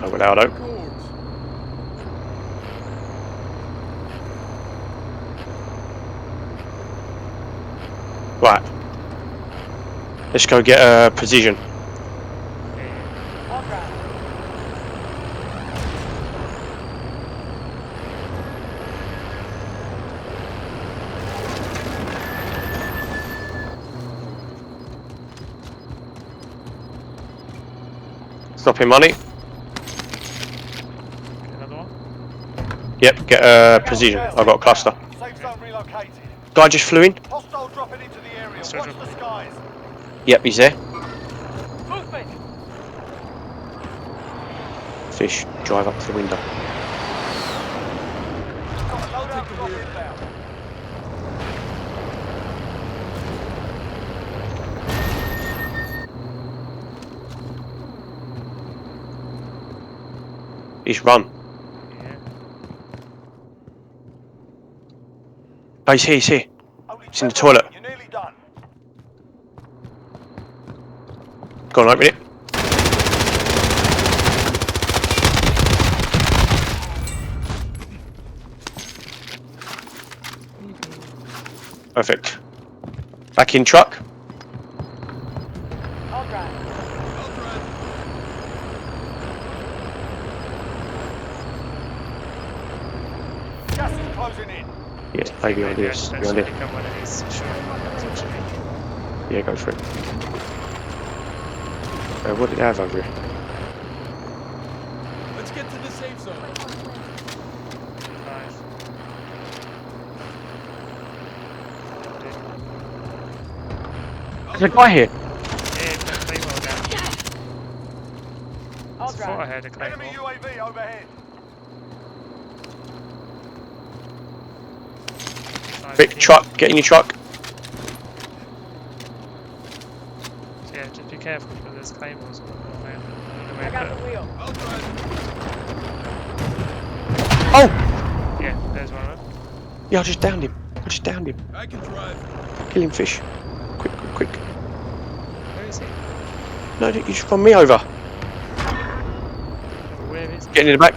Oh, well, Aldo. Right. Let's go get a position. Stopping money. Another one? Yep, get a position. I've got a cluster. Safe zone relocated. Guy just flew in. Hostile dropping into the area. Watch the skies. Yep, he's there. Movement. Fish, drive up to the window. Got a loadout drop inbound. He's run. Yeah. Oh, he's here, he's here. Only He's in the 10 toilet. You're nearly done. Go on, open it. Perfect. Back in truck. I'll drive. Gas is closing in. Yeah, maybe on this. Behind it. Pick up one of these. Yeah, go for it. What did I have over here? Let's get to the safe zone. There's a guy here. Yeah, claymore down. I'll I thought I heard a claymore. Enemy UAV overhead. Quick, truck. Get in your truck. Yeah, just be careful because there's claymores all around. I got the wheel. I'll drive. Oh! Yeah, there's one of them. Yeah, I just downed him. I can drive. Kill him, fish. Quick, quick, quick. Where is he? No, you should run me over. Where is he? Getting in the back.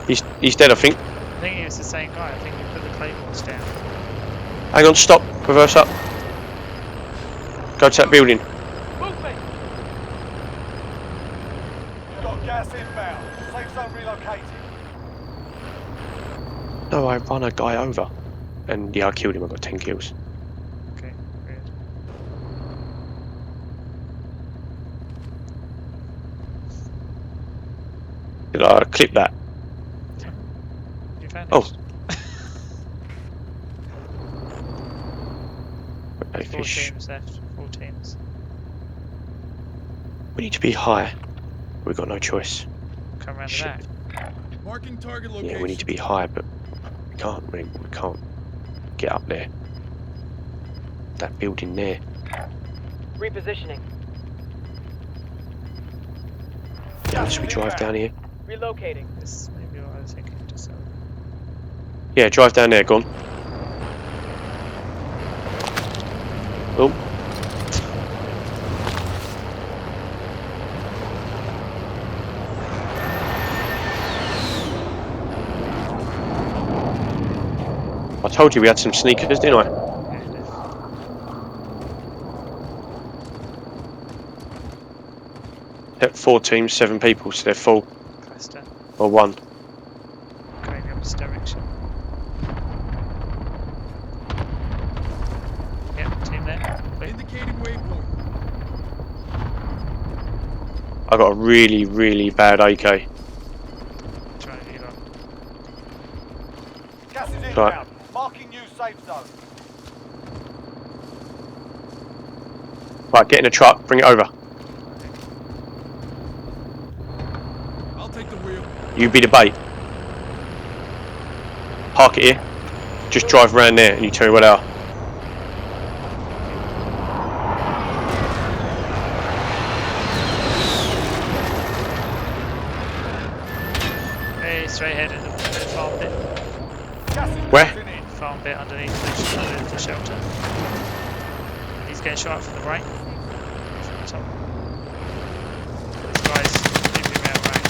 He's dead, I think. I think he was the same guy. I think he put the claymores down. Hang on, stop. Reverse up. Go to that building. Movement. Got gas inbound. Safe zone relocated. No, I run a guy over. And yeah, I killed him. I got 10 kills. Okay, weird. Did I clip that? You vanished. Oh. Okay, 4 fish. teams left. 4 teams. We need to be high. We've got no choice. Come around the Shit. back. Marking target location. Yeah, we need to be high, but we can't. We can't get up there. That building there. Repositioning. Yeah, unless we drive down here. Relocating. This is maybe what I was thinking. Just Yeah, drive down there. Go on. Oh. I told you we had some sneakers, didn't I? Hit 4 teams, 7 people, so they're full. cluster. Or 1. Going the opposite direction. Yep, team there. Indicating waypoint. I got a really, really bad AK. Trying to do that. Gas is inbound. Right. Marking new safe zone. Right, get in a truck, bring it over. I'll take the wheel. You be the bait. Park it here. Just drive around there and you tell me where they are. Hey, straight ahead in the farm bit. Gas is Where? closing in. Farm bit underneath the shelter. He's getting shot from the right. From the top. This guy's keeping me out right.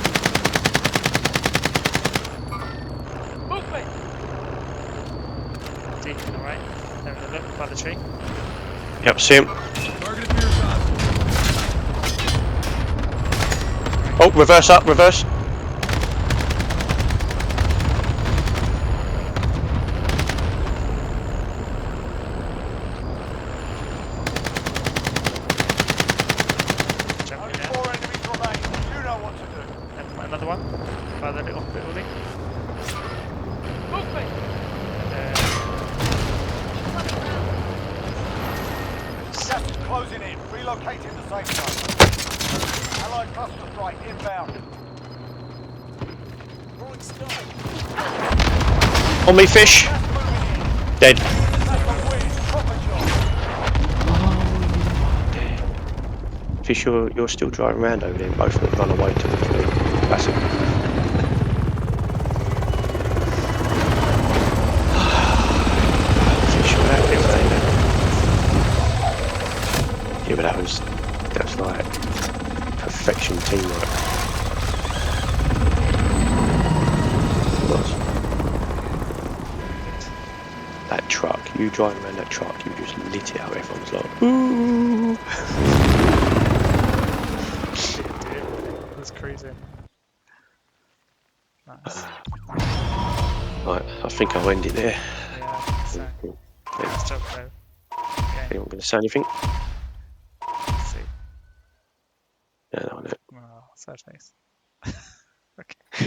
the tree. Yep, see him. Target appears hostile. Oh, reverse up, reverse. Jumping Only in. 4 enemies remain. You know what to do. And another one by the little building. Movement! And, Gas is closing in. Relocating the safe zone. Allied cluster strike inbound. On me, fish. Gas moving in. Dead. That's a win. Proper job. Fish, you're still driving around over there and both of them run away to the tree. That's it. Fish, you're out there, ain't it? Yeah, but that was like perfection teamwork. It was. That truck, you driving around that truck, you just lit it up. Everyone's like, ooh. it was cruising. Nice. Right, I think I'll end it there. Yeah, so nice job though. Okay, Anyone going to say anything? let's see. Yeah, no, Oh, so nice.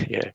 yeah.